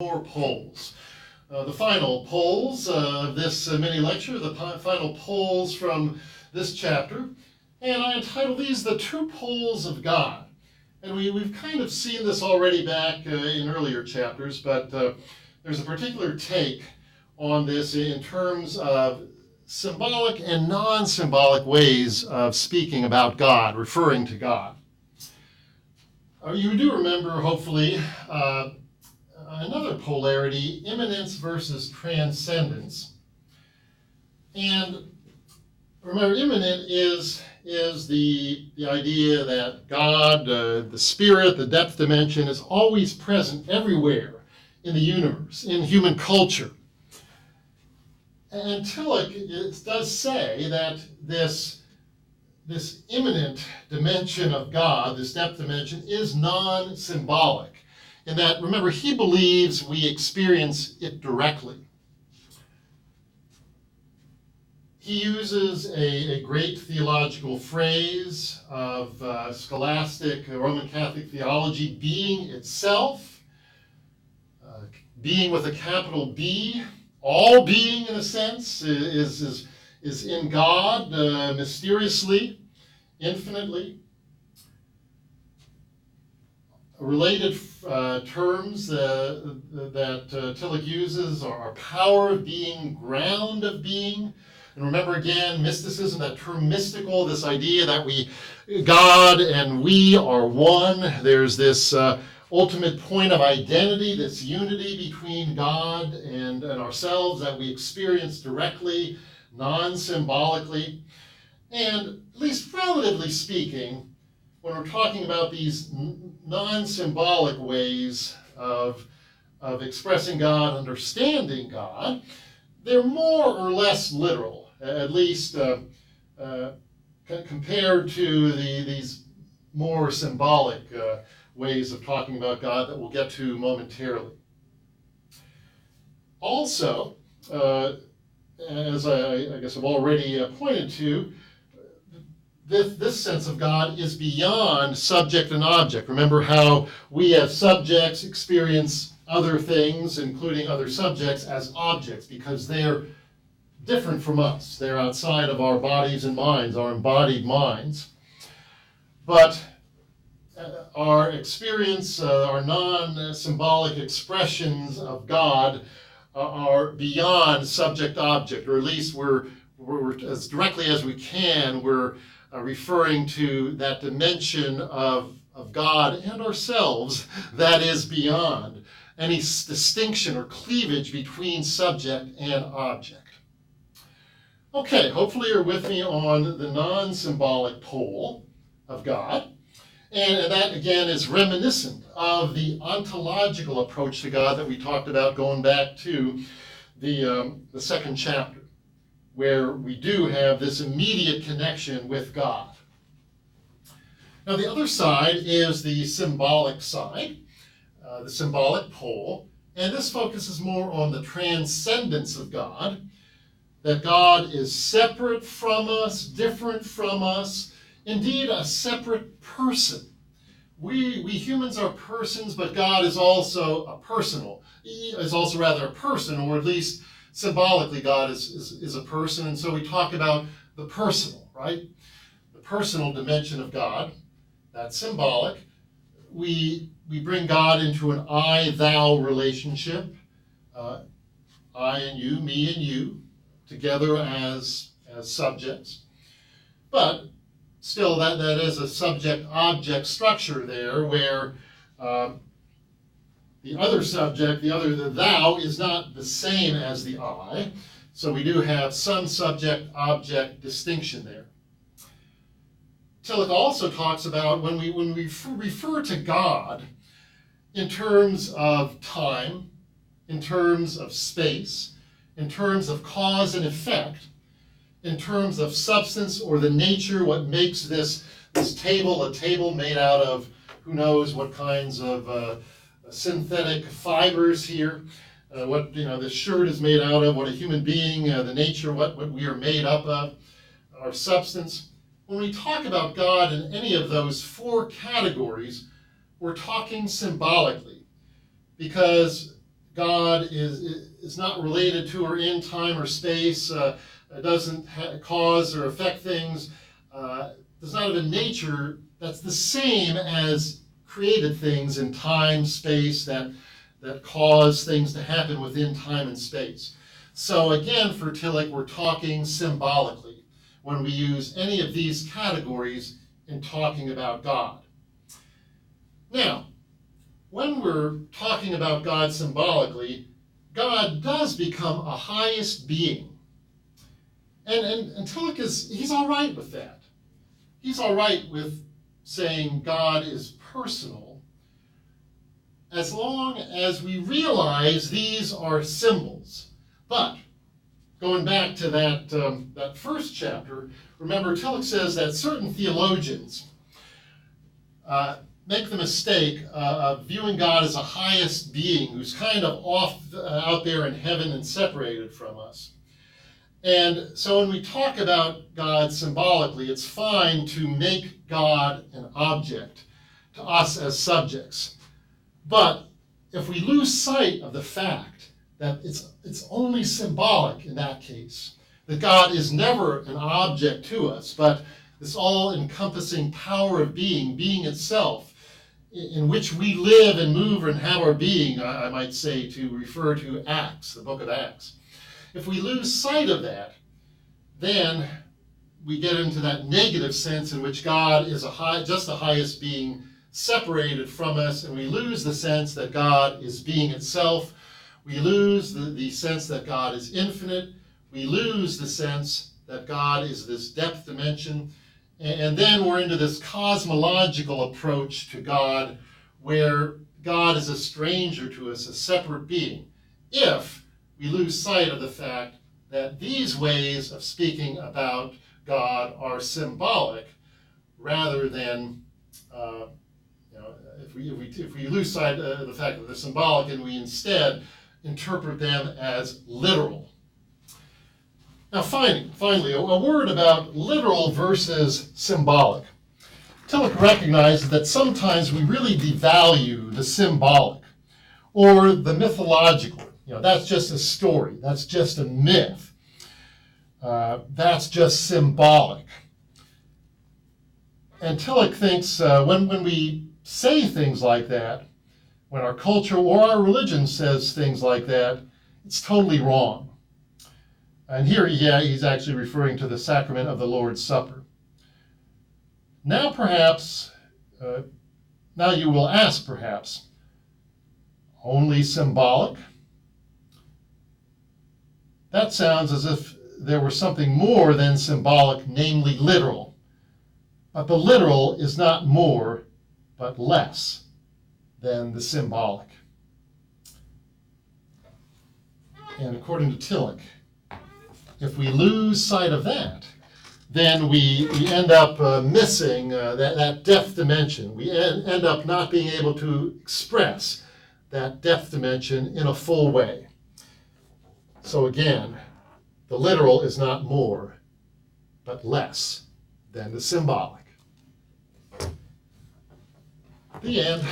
More polls. The final polls of this mini lecture, the final polls from this chapter, and I entitled these The Two Poles of God. And we've kind of seen this already back in earlier chapters, but there's a particular take on this in terms of symbolic and non-symbolic ways of speaking about God, referring to God. You do remember, hopefully, another polarity, immanence versus transcendence. And remember, immanent is the idea that God, the spirit, the depth dimension, is always present everywhere in the universe, in human culture. And Tillich does say that this immanent dimension of God, this depth dimension, is non-symbolic. In that, remember, he believes we experience it directly. He uses a great theological phrase of scholastic Roman Catholic theology, being itself, being with a capital B. All being, in a sense, is in God mysteriously, infinitely. Related terms that Tillich uses are power of being, ground of being. And remember again, mysticism, that term mystical, this idea that God and we are one. There's this ultimate point of identity, this unity between God and ourselves that we experience directly, non-symbolically. And at least relatively speaking, when we're talking about these non-symbolic ways of expressing God, understanding God, they're more or less literal, at least compared to these more symbolic ways of talking about God that we'll get to momentarily. Also, as I guess I've already pointed to, this sense of God is beyond subject and object. Remember how we as subjects experience other things, including other subjects, as objects because they're different from us. They're outside of our bodies and minds, our embodied minds. But our experience, our non-symbolic expressions of God are beyond subject-object, or at least we're as directly as we can, we're referring to that dimension of God and ourselves that is beyond any distinction or cleavage between subject and object. Okay, hopefully you're with me on the non-symbolic pole of God. And that, again, is reminiscent of the ontological approach to God that we talked about going back to the second chapter, where we do have this immediate connection with God. Now, the other side is the symbolic side, the symbolic pole, and this focuses more on the transcendence of God, that God is separate from us, different from us, indeed a separate person. We humans are persons, but God is also a personal. He is also rather a person, or at least symbolically God is a person. And so we talk about the personal, right? The personal dimension of God, that's symbolic. We bring God into an I-thou relationship. I and you, me and you, together as subjects. But still, that is a subject-object structure there where the other subject, the thou, is not the same as the I. So we do have some subject-object distinction there. Tillich also talks about when we refer to God in terms of time, in terms of space, in terms of cause and effect, in terms of substance or the nature, what makes this table a table made out of who knows what kinds of synthetic fibers here, what this shirt is made out of, what a human being, the nature, what we are made up of, our substance. When we talk about God in any of those four categories, we're talking symbolically, because God is not related to or in time or space, doesn't cause or affect things, does not have a nature that's the same as created things in time, space, that cause things to happen within time and space. So again, for Tillich, we're talking symbolically when we use any of these categories in talking about God. Now, when we're talking about God symbolically, God does become a highest being. And Tillich he's all right with that. He's all right with saying God is personal, as long as we realize these are symbols. But going back to that first chapter, remember Tillich says that certain theologians make the mistake of viewing God as a highest being who's kind of off out there in heaven and separated from us. And so when we talk about God symbolically, it's fine to make God an object, to us as subjects. But if we lose sight of the fact that it's only symbolic in that case, that God is never an object to us, but this all-encompassing power of being itself, in which we live and move and have our being, I might say, to refer to Acts, the book of Acts. If we lose sight of that, then we get into that negative sense in which God is just the highest being separated from us, and we lose the sense that God is being itself. We lose the sense that God is infinite. We lose the sense that God is this depth dimension. And then we're into this cosmological approach to God, where God is a stranger to us, a separate being, if we lose sight of the fact that these ways of speaking about God are symbolic rather than, if we lose sight of the fact that they're symbolic and we instead interpret them as literal. Now finally, a word about literal versus symbolic. Tillich recognizes that sometimes we really devalue the symbolic or the mythological. That's just a story. That's just a myth. That's just symbolic. And Tillich thinks when we say things like that, when our culture or our religion says things like that, it's totally wrong. And here, he's actually referring to the sacrament of the Lord's Supper. Now you will ask perhaps, only symbolic? That sounds as if there were something more than symbolic, namely literal. But the literal is not more, but less than the symbolic. And according to Tillich, if we lose sight of that, then we end up missing that depth dimension. We end up not being able to express that depth dimension in a full way. So again, the literal is not more, but less than the symbolic. The end.